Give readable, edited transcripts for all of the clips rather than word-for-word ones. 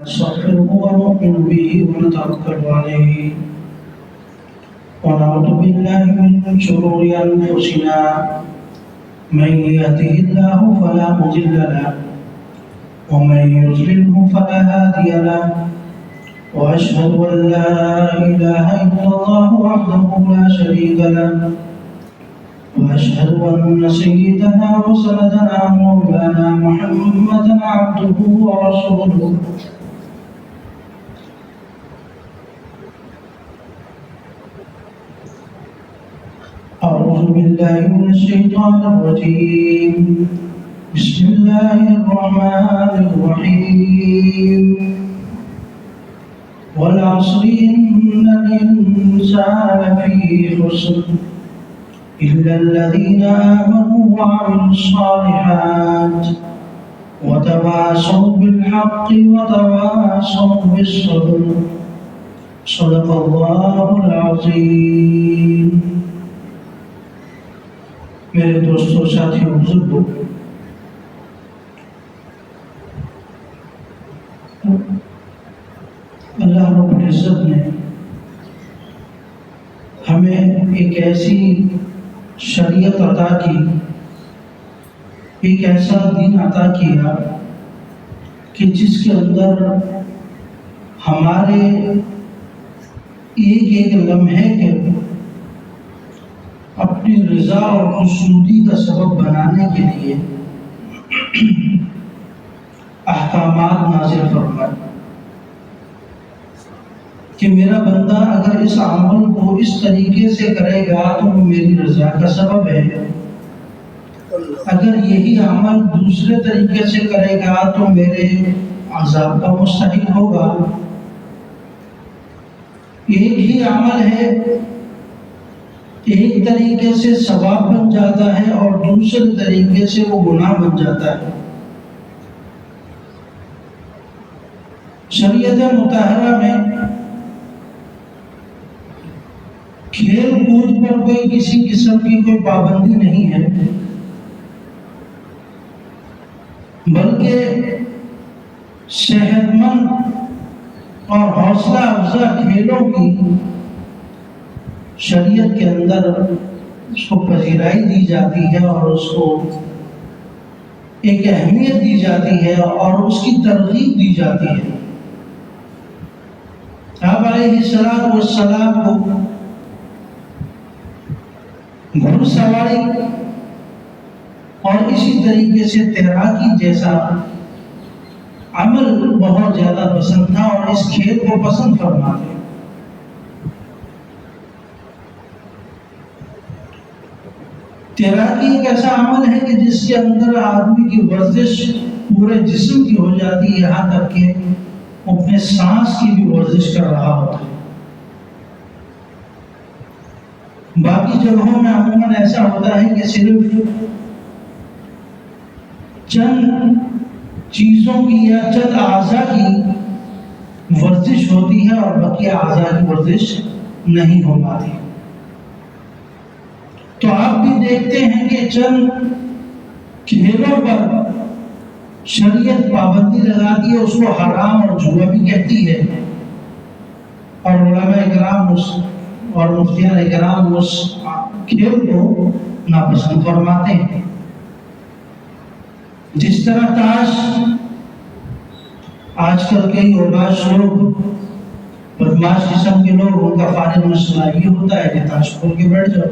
نستغفره ونؤمن به ونتوكل عليه ونعوذ بالله من شرور أنفسنا من يهده الله فلا مضل له ومن يضلله فلا هادي له وأشهد أن لا إله إلا الله وحده لا شريك له وأشهد أن سيدنا وسندنا مولانا محمدا عبده ورسوله أعوذ بالله من الشيطان الرجيم بسم الله الرحمن الرحيم والعصر إن الإنسان لفي خسر إلا الذين آمنوا وعملوا الصالحات وتواصوا بالحق وتواصوا بالصبر صدق الله العظيم. میرے دوستوں ساتھیوں بزرگوں، اللہ رب العزت نے ہمیں ایک ایسی شریعت عطا کی، ایک ایسا دین عطا کیا کہ جس کے اندر ہمارے ایک ایک لمحے کے اپنی رضا اور خوشنودی کا سبب بنانے کے لیے احکامات نازل فرمائے کہ میرا بندہ اگر اس عمل کو اس طریقے سے کرے گا تو وہ میری رضا کا سبب ہے، اگر یہی عمل دوسرے طریقے سے کرے گا تو میرے عذاب کا مستحق ہوگا۔ ایک ہی عمل ہے، ایک طریقے سے ثواب بن جاتا ہے اور دوسرے طریقے سے وہ گناہ بن جاتا ہے۔ شریعت مطہرہ میں کھیل کود پر کوئی کسی قسم کی کوئی پابندی نہیں ہے، بلکہ صحت مند اور حوصلہ افزا کھیلوں کی شریعت کے اندر اس کو پذیرائی دی جاتی ہے اور اس کو ایک اہمیت دی جاتی ہے اور اس کی ترغیب دی جاتی ہے۔ آپ علیہ السلام کو گھڑ سواری اور اسی طریقے سے تیراکی جیسا عمل بہت زیادہ پسند تھا اور اس کھیل کو پسند فرماتے۔ تیراکی ایک ایسا عمل ہے کہ جس کے اندر آدمی کی ورزش پورے جسم کی ہو جاتی ہے، یہاں تک کہ اپنے سانس کی بھی ورزش کر رہا ہوتا ہے۔ باقی جگہوں میں عموماً ایسا ہوتا ہے کہ صرف چند چیزوں کی یا چند اعضاء کی ورزش ہوتی ہے اور باقی اعضاء کی ورزش نہیں ہو پاتی۔ تو آپ بھی دیکھتے ہیں کہ چند کھیلوں پر شریعت پابندی لگاتی ہے، اس کو حرام اور جوا بھی کہتی ہے، اور علماء کرام اور مفتیان کرام اس کھیل کو ناپسند فرماتے ہیں۔ جس طرح تاش، آج کل کئی اوباش لوگ، بدماش قسم کے لوگ، ان کا فارغ مسئلہ یہ ہوتا ہے کہ تاش کھول کے بیٹھ جاؤ،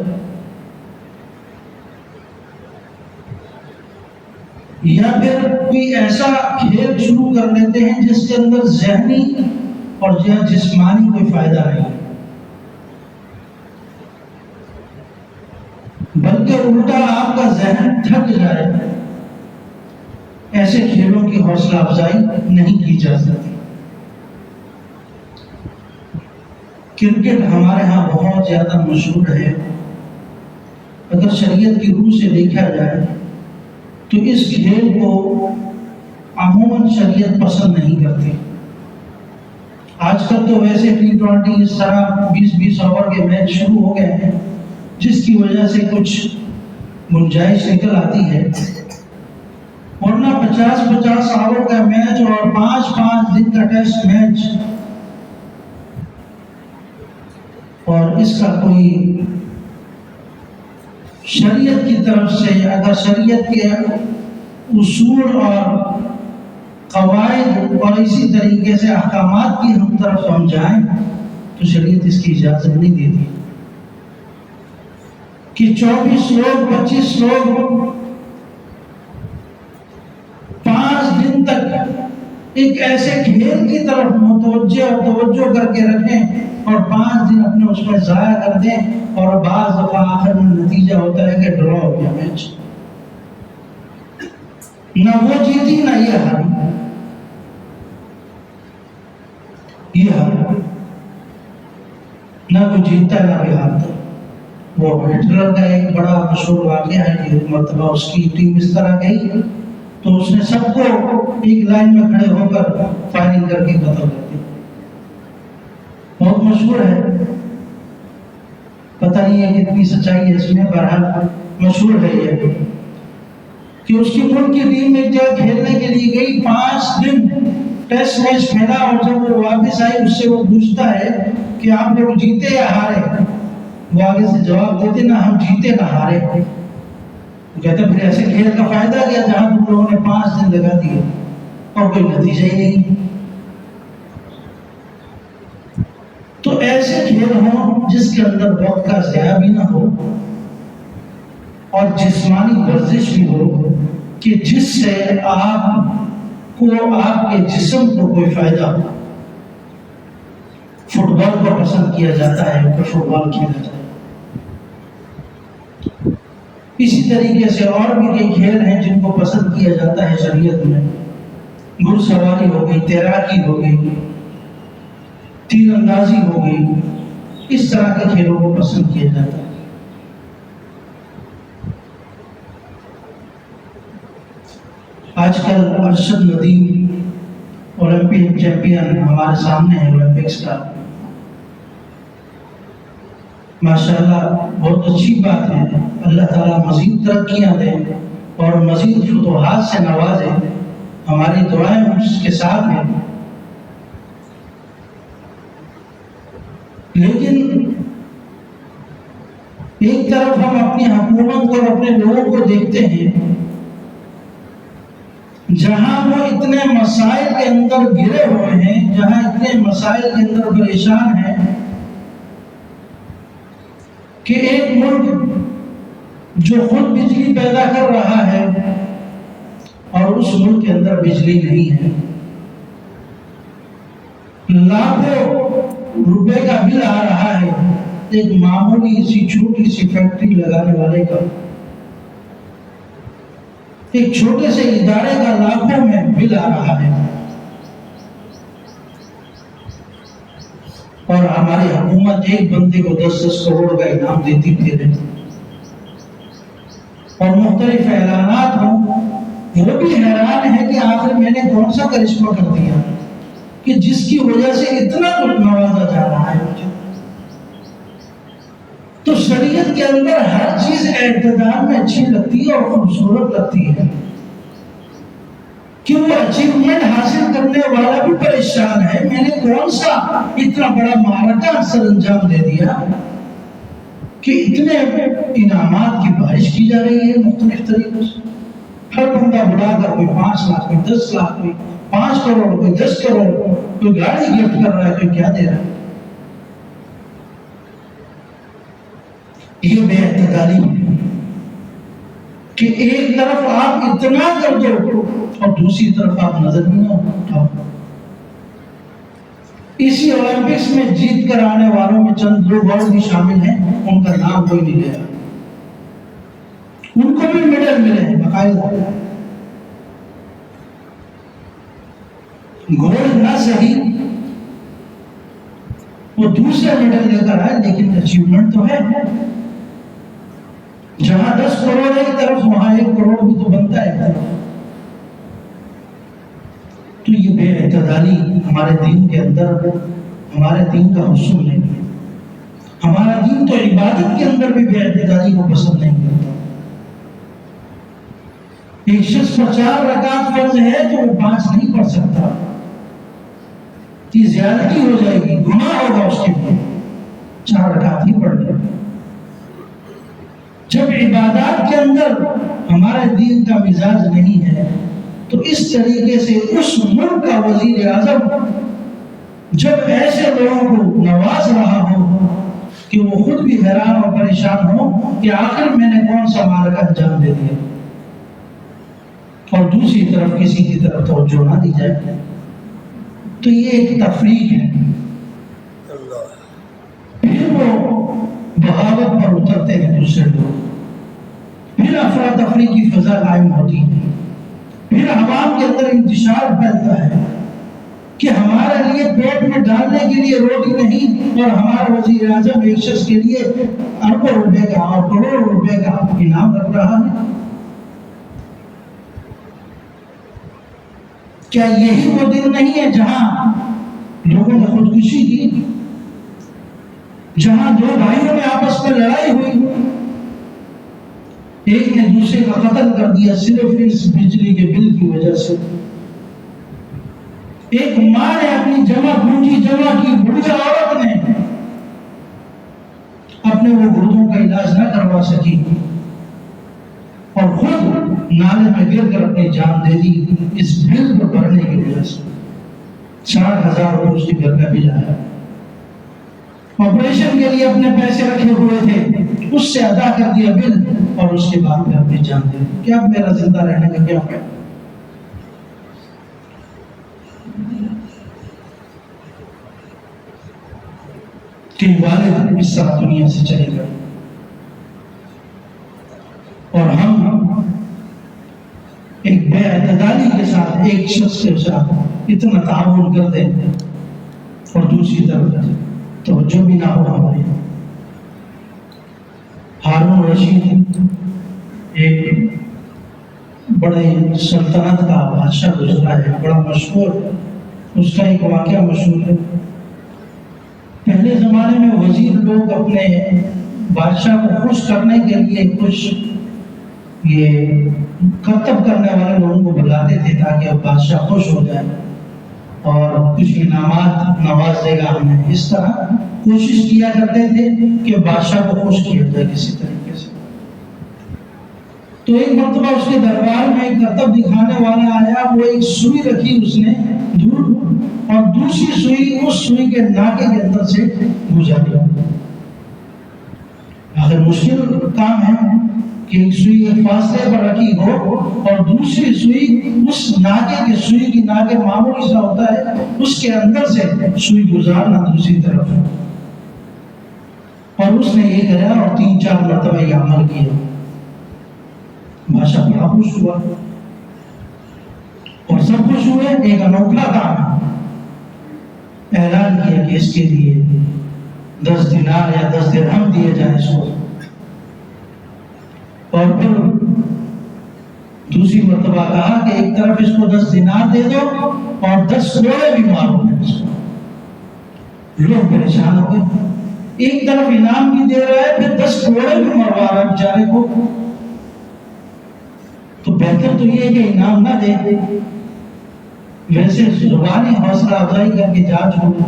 یا پھر کوئی ایسا کھیل شروع کر لیتے ہیں جس کے اندر ذہنی اور جسمانی کوئی فائدہ نہیں، بلکہ الٹا آپ کا ذہن تھک جائے، ایسے کھیلوں کی حوصلہ افزائی نہیں کی جا سکتی۔ کرکٹ ہمارے ہاں بہت زیادہ مشہور ہے، اگر شریعت کی روح سے دیکھا جائے تو اس کھیل کو عموماً شریعت پسند نہیں کرتی۔ آج کل تو ویسے T20 اس طرح 20-20 اوور کے میچ شروع ہو گئے ہیں، جس کی وجہ سے کچھ گنجائش نکل آتی ہے۔ ورنہ 50 آور کا میچ اور 5 دن کا ٹیسٹ میچ، اور اس کا کوئی شریعت کی طرف سے، اگر شریعت کے اصول اور قواعد اور اسی طریقے سے احکامات کی طرف ہم جائیں تو شریعت اس کی اجازت نہیں دیتی کہ 24 لوگ 25 لوگ 5 دن تک ایک ایسے کھیل کی طرف متوجہ اور توجہ کر کے رکھیں اور 5 دن اپنے اس میں ضائع کر دیں، اور بعض دفعہ آخر میں نتیجہ ہوتا ہے کہ ڈرا ہو گیا میچ، نہ وہ جیتی نہ یہ ہاری۔ نہ کوئی جیتتا ہے نہ کوئی ہارتا۔ وہ ہٹلر کا ایک بڑا مشہور واقعہ ہے کہ ایک مرتبہ اس کی ٹیم اس طرح گئی تو اس نے سب کو ایک لائن میں کھڑے ہو کر فائرنگ کر کے قتل کر دی۔ بہت مشہور ہے، پتہ نہیں ہے کتنی سچائی ہے اس میں، بہرحال مشہور ہے یہ کہ اس کی ملک کی ٹیم ایک جگہ کھیلنے کے لیے گئی، 5 دن ٹیسٹ میچ کھیلا، اور جب وہ واپس آئی اس سے وہ پوچھتا ہے کہ آپ لوگ جیتے یا ہارے؟ وہ آگے سے جواب دیتے نہ ہم جیتے نہ ہارے۔ وہ کہتا پھر ایسے کھیل کا فائدہ کیا جہاں تم لوگوں نے 5 دن لگا دیے اور کوئی نتیجہ ہی نہیں۔ تو ایسے کھیل ہوں جس کے اندر وقت کا ضیاع بھی نہ ہو اور جسمانی ورزش بھی ہو، کہ جس سے آپ کو آپ کے جسم کو کوئی فائدہ ہو۔ فٹ بال کو پسند کیا جاتا ہے تو فٹ بال کھیلا جاتا ہے، اسی طریقے سے اور بھی کئی کھیل ہیں جن کو پسند کیا جاتا ہے شریعت میں، گھڑ سواری ہو گئی، تیراکی ہو گئی، تیر اندازی ہو گئی، اس طرح کے کھیلوں کو پسند کیا جاتا ہے۔ آج کل ارشد ندیم اولمپک چیمپئن ہمارے سامنے ہے اولمپکس کا، ماشاءاللہ بہت اچھی بات ہے، اللہ تعالیٰ مزید ترقیاں دیں اور مزید فتوحات سے نوازے، ہماری دعائیں اس کے ساتھ ہیں۔ لیکن ایک طرف ہم اپنی حکومت اور اپنے لوگوں کو دیکھتے ہیں جہاں وہ اتنے مسائل کے اندر گرے ہوئے ہیں، جہاں اتنے مسائل کے اندر پریشان ہیں کہ ایک ملک جو خود بجلی پیدا کر رہا ہے اور اس ملک کے اندر بجلی نہیں ہے، لاکھوں روپے کا بل آ رہا ہے ایک معمولی سی چھوٹی سی فیکٹری لگانے والے کا، ایک چھوٹے سے ادارے کا لاکھوں میں بل آ رہا ہے، اور ہماری حکومت ایک بندے کو 10 کروڑ کا انعام دیتی پھر، اور مختلف اعلانات ہوں، وہ بھی حیران ہے کہ آخر میں نے کون سا کرشمہ کر دیا کہ جس کی وجہ سے اتنا کچھ نوازا جا رہا ہے مجھے۔ تو شریعت کے اندر ہر چیز اعتدال میں اچھی لگتی ہے اور خوبصورت لگتی ہے کہ وہ اچیومنٹ حاصل کرنے والا بھی پریشان ہے، میں نے کون سا اتنا بڑا معرکہ سر انجام دے دیا کہ اتنے انعامات کی بارش کی جا رہی ہے مختلف طریقوں سے، ہر بندہ بڑھا کر کوئی 5 لاکھ کوئی 10 لاکھ کوئی 5 کروڑ کوئی 10 کروڑ کوئی گاڑی گفٹ کر رہا ہے کوئی کیا دے رہا ہے۔ یہ بے اعتدالی ہے کہ ایک طرف آپ اتنا کر دو اور دوسری طرف آپ نظر بھی نہ اٹھاؤ۔ اسی اولمپکس میں جیت کر آنے والوں میں چند لوگ اور بھی شامل ہیں، ان کا نام کوئی نہیں لیا، ان کو بھی میڈل ملے ہیں باقاعدہ، گولڈ نہ صحیح وہ دوسرے میڈل لے کر آئے، لیکن اچیومنٹ تو ہے۔ جہاں 10 کروڑ ایک طرف وہاں 1 کروڑ بھی تو بنتا ہے۔ تو یہ بے اعتدالی ہمارے دین کے اندر، ہمارے دین کا حصول نہیں ہے۔ ہمارا دین تو عبادت کے اندر بھی بے اعتدالی کو پسند نہیں کرتا۔ ایک شخص پر 4 رکعت فرض ہے تو وہ 5 نہیں پڑھ سکتا، یہ زیادتی ہو جائے گی، گناہ ہوگا اس کے لیے، 4 رکعت ہی پڑھ لے۔ جب عبادات کے اندر ہمارے دین کا مزاج نہیں ہے تو اس طریقے سے اس ملک کا وزیر اعظم جب ایسے لوگوں کو نواز رہا ہو کہ وہ خود بھی حیران اور پریشان ہو کہ آخر میں نے کون سا معرکہ انجام دے دیا، اور دوسری طرف کسی کی طرف توجہ نہ دی جائے، تو یہ ایک تفریق ہے۔ پھر وہ بغاوت پر اترتے ہیں دوسرے لوگ، پھر افراتفری کی فضا قائم ہوتی ہے، پھر عوام کے اندر انتشار پھیلتا ہے کہ ہمارے لیے پیٹ میں ڈالنے کے لیے روٹی نہیں، اور ہمارا وزیر اعظم ایک شخص کے لیے اربوں روپے کا اور کروڑوں روپے کا انعام رکھ رہا ہے۔ کیا یہی وہ دن نہیں ہے جہاں لوگوں نے خودکشی کی، جہاں 2 بھائیوں میں آپس میں لڑائی ہوئی، ایک نے دوسرے کا قتل کر دیا صرف اس بجلی کے بل کی وجہ سے، ایک ماں نے اپنی پونجی جمع کی، بڑھیا عورت نے اپنے وہ گردوں کا علاج نہ کروا سکی اور خود نالے میں گر کر اپنی جان دے دی اس بل کو بھرنے کی وجہ سے۔ 60,000 روپے اس کے گھر کا بل آیا، آپریشن کے لیے اپنے پیسے رکھے ہوئے تھے، اس سے ادا کر دیا بل اور اس کے بعد میں اپنی جان دے دی۔ کیا میرا زندہ رہنے کا کیا ہے؟ کہ والد اس طرح دنیا سے چلے گئے اور ہم ایک بے اعتدالی کے ساتھ ایک شخص کے ساتھ اتنا تعاون کرتے ہیں اور دوسری طرف توجہ بھی نہ ہو ہماری۔ ہارون رشید ایک بڑے سلطنت کا بادشاہ گزرا ہے، بڑا مشہور، اس کا ایک واقعہ مشہور ہے۔ پہلے زمانے میں وزیر لوگ اپنے بادشاہ کو خوش کرنے کے لیے کچھ یہ کرتب کرنے والے لوگوں کو بلاتے تھے تاکہ اب بادشاہ خوش ہو جائے اور کچھ انعامات نواز دے گا ہمیں، اس طرح کوشش کیا کرتے تھے کہ بادشاہ کو خوش کیا جائے کسی طریقے سے۔ تو ایک مرتبہ اس کے دربار میں ایک کرتب دکھانے والا آیا، وہ ایک سوئی رکھی اس نے دور اور دوسری سوئی اس سوئی کے ناکے کے اندر سے گزاری۔ آخر مشکل کام ہے کہ ایک سوئی ایک فاصلے پر رکھی ہو اور دوسری سوئی اس ناکے کی سوئی کی ناکے معمولی سا ہوتا ہے اس کے اندر سے سوئی گزارنا دوسری طرف، اور اس نے یہ کرا اور 3-4 مرتبہ یہ عمل کیا۔ بادشاہ بڑا خوش ہوا اور سب خوش ہوئے۔ ایک انوکھا کام اعلان کیا کہ اس کے لیے 10 دینار یا 10 درہم دیے جائیں اس کو، اور پھر دوسری مرتبہ کہا کہ ایک طرف اس کو 10 دینار دے دو اور 10 کوڑے بھی مارو اس کو۔ لوگ پریشان ہو گئے، ایک طرف انعام بھی دے رہا ہے پھر 10 کوڑے بھی مروا رہا ہے بیچارے کو، تو بہتر تو یہ ہے کہ انعام نہ دے، ویسے زبانی حوصلہ افزائی کر کے جا چھوڑو،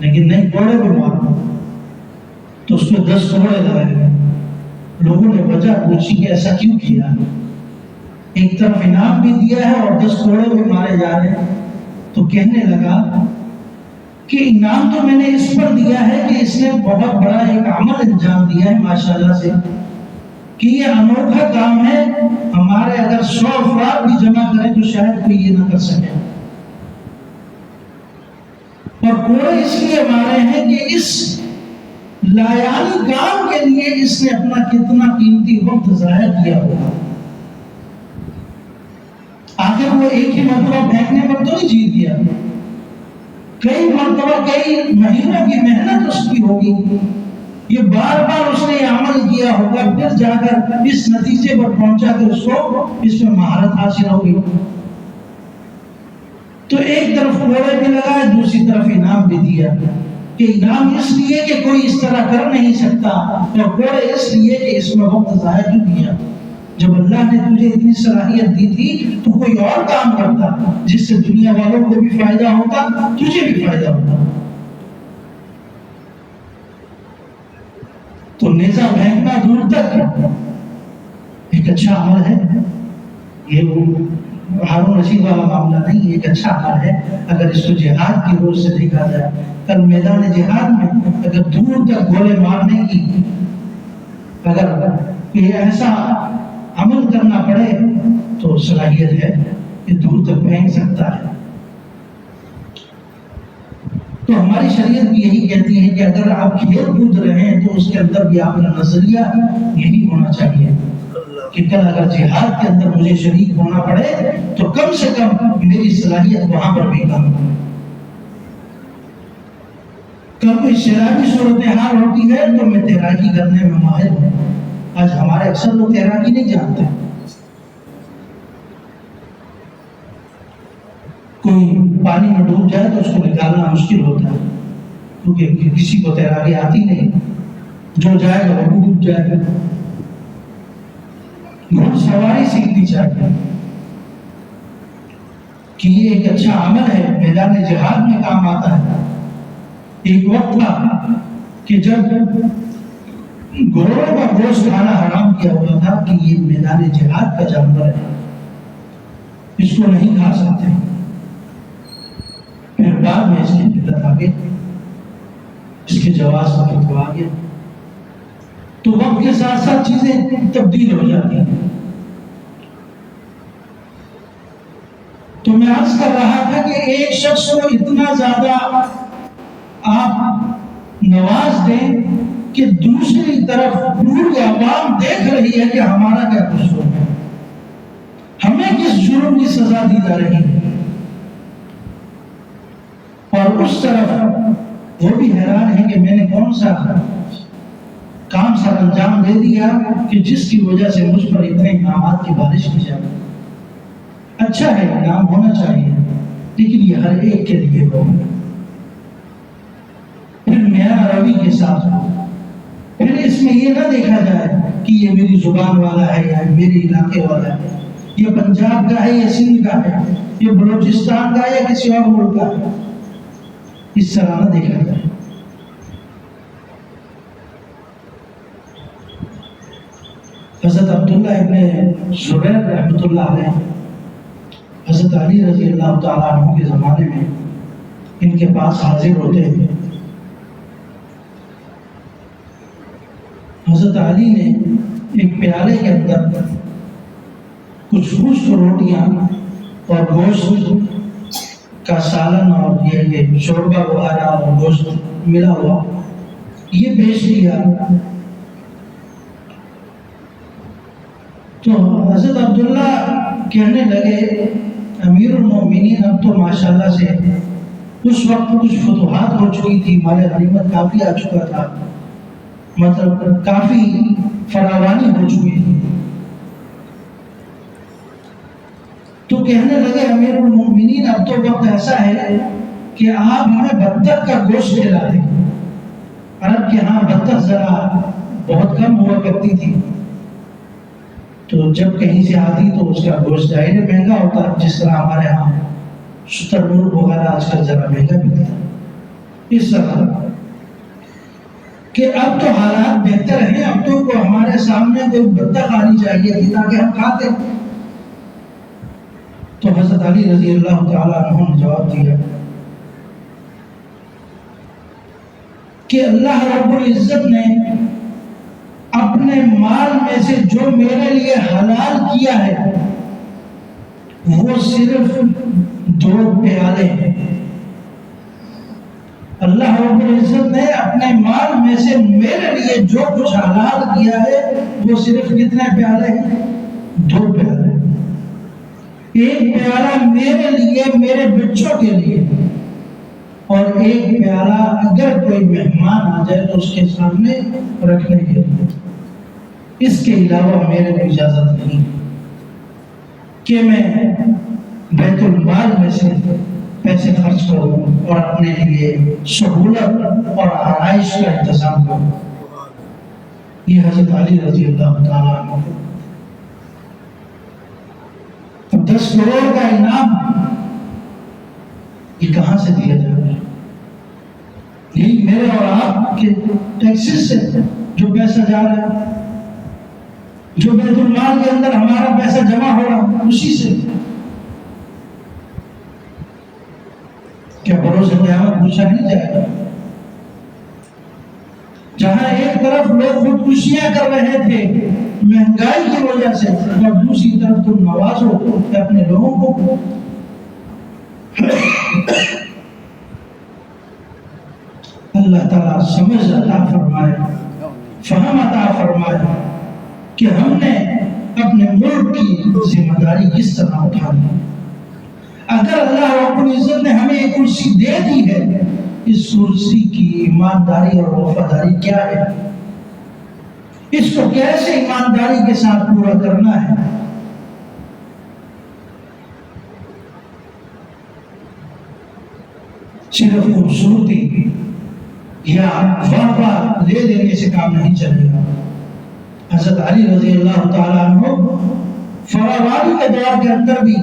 لیکن نہیں کوڑے بھی مارو، تو اس کو 10 کوڑے لگائے گئے۔ لوگوں نے وجہ پوچھی کہ ایسا کیوں کیا، ایک طرف انعام بھی دیا ہے اور 10 کوڑے بھی مارے جا رہے ہیں؟ تو کہنے لگا کہ انعام تو میں نے اس پر دیا ہے کہ اس نے بہت بڑا ایک عمل انجام دیا ہے ماشاءاللہ سے، کہ یہ انوکھا کام ہے، ہمارے اگر 100 افراد بھی جمع کریں تو شاید کوئی یہ نہ کر سکے، اور کوڑے اس لیے مارے ہیں کہ اس لایانی کام کے لیے اس نے اپنا کتنا قیمتی وقت ضائع کیا ہوگا۔ آخر وہ ایک ہی مرتبہ پھینکنے پر تو نہیں جیت گیا، کئی مرتبہ کئی مہینوں کی محنت اس کی ہوگی، یہ بار بار اس نے یہ عمل کیا ہوگا، پھر جا کر اس نتیجے پر پہنچا کہ اس کو اس میں مہارت حاصل ہوگی۔ تو ایک طرف کوڑے بھی لگائے، دوسری طرف انعام بھی دیا، کہ انعام اس لیے کہ کوئی اس طرح کر نہیں سکتا، اور کوڑے اس لیے کہ اس میں وقت ضائع کیوں کیا۔ جب اللہ نے تجھے اتنی صلاحیت دی تھی تو کوئی اور کام کرتا جس سے دنیا والوں کو بھی فائدہ ہوتا، تجھے بھی فائدہ ہوتا۔ تو نیزہ پھینکنا دور تک ایک اچھا عمل ہے، یہ ہارون رشید والا معاملہ نہیں، ایک اچھا عمل ہے اگر اس کو جہاد کی روز سے دیکھا جائے۔ کل میدان جہاد میں اگر دور تک گولے مارنے کی اگر کوئی ایسا عمل کرنا پڑے تو صلاحیت ہے کہ دور تک پھینک سکتا ہے۔ تو ہماری شریعت بھی یہی کہتی ہے کہ اگر آپ کھیل کود رہے ہیں تو اس کے اندر بھی آپ کا نظریہ یہی ہونا چاہیے کہ کل اگر جہاد کے اندر مجھے شریک ہونا پڑے تو کم سے کم میری صلاحیت وہاں پر بھی کم ہو۔ کل کوئی سیلابی صورتحال ہوتی ہے تو میں تیراکی کرنے میں ماہر ہوں۔ آج ہمارے اکثر لوگ تیراکی نہیں جانتے۔ کوئی پانی میں ڈوب جائے تو اس کو نکالنا مشکل ہوتا ہے کیونکہ کسی کو تیراکی آتی نہیں، جو جائے گا وہ ڈوب جائے گا۔ گھوڑ سواری سیکھنی چاہیے کہ یہ ایک اچھا عمل ہے، میدان جہاد میں کام آتا ہے۔ ایک وقت تھا کہ جب گھوڑوں کا گوشت کھانا حرام کیا ہوا تھا کہ یہ میدان جہاد کا جانور ہے، اس کو نہیں کھا سکتے۔ پھر بعد میں اس کی بدعت آ گئی، اس کے جواز کا فتویٰ آ گیا۔ تو وقت کے ساتھ ساتھ چیزیں تبدیل ہو جاتی ہیں۔ تو میں عرض کر رہا تھا کہ ایک شخص کو اتنا زیادہ آپ نواز دیں کہ دوسری طرف پوری عوام دیکھ رہی ہے کہ ہمارا کیا قصور ہے، ہمیں کس جرم کی سزا دی جا رہی ہے، اور اس طرف وہ بھی حیران ہے کہ میں نے کون سا کام سر انجام دے دیا کہ جس کی وجہ سے مجھ پر اتنے انعامات کی بارش کی جائے۔ اچھا ہے، انعام ہونا چاہیے، لیکن یہ ہر ایک کے لیے ہو، پھر میرا روی کے ساتھ ہو۔ پھر اس میں یہ نہ دیکھا جائے کہ یہ میری زبان والا ہے یا میرے علاقے والا ہے، یہ پنجاب کا ہے یا سندھ کا ہے، یہ بلوچستان کا ہے یا کسی اور ملک کا ہے، اس طرح نہ دیکھا جائے۔ حضرت عبداللہ ابن زبیر رحمۃ اللہ علیہ حضرت علی رضی اللہ تعالیٰ عنہ کے زمانے میں ان کے پاس حاضر ہوتے ہیں۔ حضرت علی نے ایک پیالے کے اندر کچھ خشک روٹیاں اور گوشت کا سالن اور یہ شوربہ وغیرہ اور گوشت ملا ہوا یہ پیش کیا۔ تو حضرت عبداللہ کہنے لگے امیر المومنین اب تو ماشاءاللہ سے اس وقت کچھ فتوحات ہو چکی تھی، مال غنیمت کافی آ چکا تھا، مطلب کافی فراوانی ہو چکی تھی۔ تو کہنے لگے امیر المومنین اب تو وقت ایسا ہے کہ آپ ہمیں بطخ کا گوشت کھلا دیں۔ عرب کے ہاں بطخ ذرا بہت کم ہوا کرتی تھی، تو جب کہیں سے آتی تو اس کا گوشت ظاہر مہنگا ہوتا، جس طرح ہمارے ہاں شتر مرغ وغیرہ آج کل ذرا مہنگا ملتا ہے۔ اس طرح کہ اب تو حالات بہتر ہیں، اب تو ہمارے سامنے کوئی بطخ آنی چاہیے تھی تاکہ ہم کھاتے۔ تو حضرت علی رضی اللہ تعالیٰ عنہ نے جواب دیا کہ اللہ رب العزت نے اپنے مال میں سے جو میرے لیے حلال کیا ہے وہ صرف 2 پیالے ہیں۔ اللہ رب العزت نے اپنے مال میں سے میرے لیے جو کچھ حلال کیا ہے وہ صرف کتنے پیالے ہیں؟ 2 پیالے۔ ایک پیالہ میرے لیے، میرے بچوں کے لیے، اور ایک پیالہ اگر کوئی مہمان آ جائے تو اس کے سامنے رکھنے کے لیے۔ اس کے علاوہ میرے کو اجازت نہیں کہ میں بیت المال میں سے پیسے خرچ کروں اور اپنے لیے سہولت اور آرائش کا انتظام کروں۔ یہ حضرت علی رضی اللہ تعالیٰ عنہ 10 کروڑ کا انعام یہ کہاں سے دیا جائے؟ یہی میرے اور آپ کے ٹیکسز سے جو پیسہ جا رہا ہے، جو بیت المال کے اندر ہمارا پیسہ جمع ہو رہا ہے، اسی سے کیا بروز قیامت پوچھا نہیں جائے گا؟ جہاں ایک طرف لوگ خودکشیاں کر رہے تھے مہنگائی کی وجہ سے، اور دوسری طرف تم نوازو اپنے لوگوں کو۔ اللہ تعالیٰ سمجھ عطا فرمائے، فہم عطا فرمائے کہ ہم نے اپنے ملک کی ذمہ داری کس طرح اٹھانی۔ اگر اللہ رب العزت نے ہمیں ایک کرسی دے دی ہے، اس کرسی کی ایمانداری اور وفاداری کیا ہے؟ اس کو کیسے ایمانداری کے ساتھ پورا کرنا ہے؟ صرف خوبصورتی یا واہ لے لینے سے کام نہیں چلے گا۔ حضرت علی رضی اللہ تعالیٰ عنہ فراوانی کے دور کے اندر بھی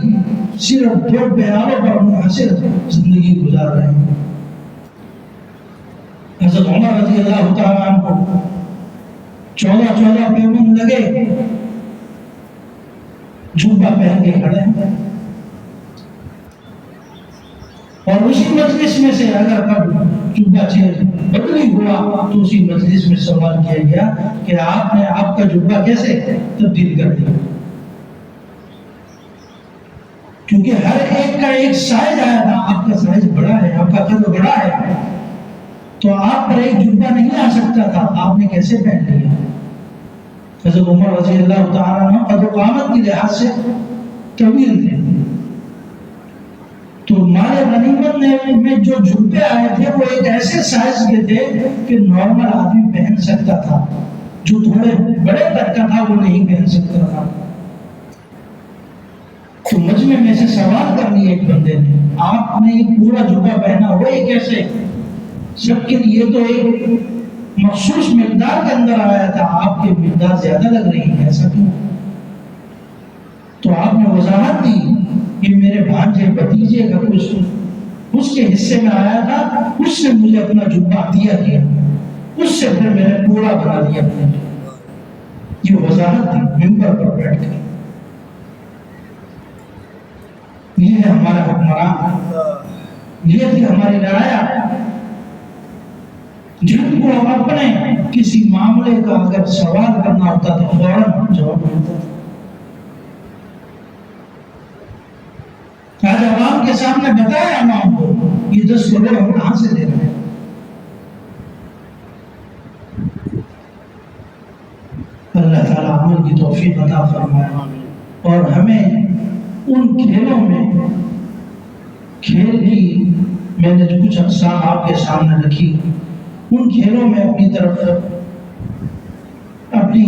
صرف 2 پیاروں پر منحصر زندگی گزار رہے ہیں۔ حضرت عمر رضی اللہ تعالیٰ عنہ 14 پیمن لگے جوبہ پہن کے کھڑے ہیں، اور اسی مجلس میں سے اگر کب جوبہ چینج بدلی ہوا تو اسی مجلس میں سوال کیا گیا کہ آپ نے آپ کا جوبہ کیسے تبدیل کر دیا؟ کیونکہ ہر ایک کا ایک سائز آیا تھا، آپ کا سائز بڑا ہے، آپ کا قد بڑا ہے، تو آپ پر ایک جوبہ نہیں آ سکتا تھا، آپ نے کیسے پہن لیا؟ حضرت عمر رضی اللہ تعالیٰ عنہ قد و قامت کی لحاظ سے طویل تھے، تو مال غنیمت میں جو جوبے آئے تھے وہ ایک ایسے سائز کے تھے کہ نارمل آدمی پہن سکتا تھا، جو تھوڑے بڑے قد کا تھا وہ نہیں پہن سکتا تھا۔ تو مجمع میں سے سوال کر لیا ایک بندے نے، آپ نے ایک پورا جوبہ پہنا ہوا ہے کیسے؟ سب کے لیے تو ایک مخصوص مقدار کے اندر آیا تھا، آپ کی مقدار زیادہ لگ رہی ہے، ایسا کیوں؟ تو آپ نے وضاحت دی کہ میرے بھانجے بھتیجے کا کچھ اس کے حصے میں آیا تھا، اس نے مجھے اپنا جوبہ دیا، اس سے پھر میں نے پورا بنا دیا۔ یہ وضاحت تھی ممبر پر بیٹھ کر۔ یہ ہے ہمارا حکمران، یہ تھی ہماری رعایا، جن کو ہم اپنے کسی معاملے کا اگر سوال کرنا ہوتا تو فوراً جواب ملتا تھا۔ آج عوام کے سامنے بتایا عوام کو یہ 10 کروڑ ہم کہاں سے دے رہے ہیں۔ اللہ تعالیٰ عمل کی توفیق عطا فرمائے، اور ہمیں ان کھیلوں میں، کھیل کی میں نے جو کچھ اقسام آپ کے سامنے رکھی، ان کھیلوں میں اپنی طرف اپنی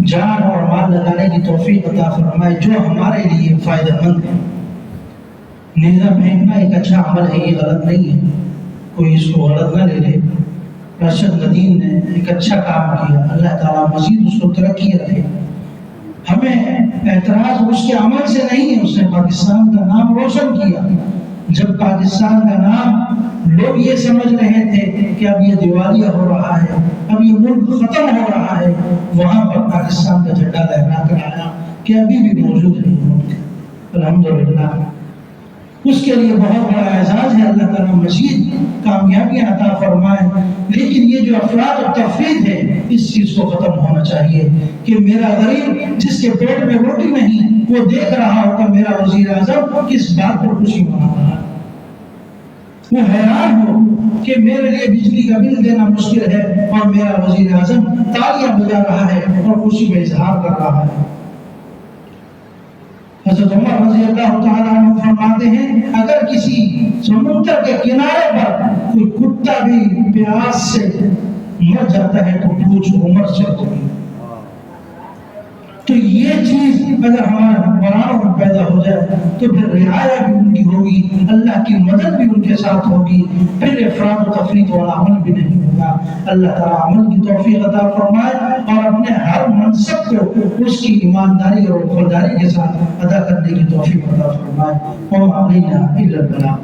جان اور مال لگانے کی توفیق عطا فرمائے جو ہمارے لیے فائدہ مند ہے۔ نیزہ پھینکنا ایک اچھا عمل ہے، یہ غلط نہیں ہے، کوئی اس کو غلط نہ لے لے۔ رشد ندیم نے ایک اچھا کام کیا، اللہ تعالیٰ مزید اس کو ترقی رکھے۔ ہمیں اعتراض اس کے عمل سے نہیں ہے، اس نے پاکستان کا نام روشن کیا۔ جب پاکستان کا نام لوگ یہ سمجھ رہے تھے کہ اب یہ دیوالیہ ہو رہا ہے، اب یہ ملک ختم ہو رہا ہے، وہاں پر پاکستان کا جھنڈا لہرا کر آیا کہ ابھی بھی موجود ہے ملک، الحمدللہ۔ اس کے لیے بہت بڑا اعزاز ہے، اللہ تعالیٰ مزید کامیابیاں عطا فرمائے۔ لیکن یہ جو افراد و تفرید ہے، اس چیز کو ختم ہونا چاہیے کہ میرا غریب جس کے پیٹ میں روٹی نہیں، وہ دیکھ رہا ہو کہ میرا وزیر اعظم کس بات پر خوشی منا رہا ہے، وہ حیران ہو کہ میرے لیے بجلی کا بل دینا مشکل ہے اور میرا وزیر اعظم تالیاں بجا رہا ہے اور خوشی کا اظہار کر رہا ہے۔ حضرت عمر رضی اللہ تعالیٰ عنہ فرماتے ہیں اگر کسی سمندر کے کنارے پر کوئی کتا بھی پیاس سے مر جاتا ہے تو پوچھ عمر سے ہوگی۔ تو یہ چیز اگر ہمارے حکمرانوں میں پیدا ہو جائے تو پھر رعایا بھی ان کی ہوگی، اللہ کی مدد بھی ان کے ساتھ ہوگی، پھر افراد و تفریط والا عمل بھی نہیں ہوگا۔ اللہ تعالیٰ عمل کی توفیق عطا فرمائے اور اپنے ہر منصب کو اس کی ایمانداری اور وفاداری کے ساتھ ادا کرنے کی توفیق عطا فرمائے۔ وما علینا الا البلاغ۔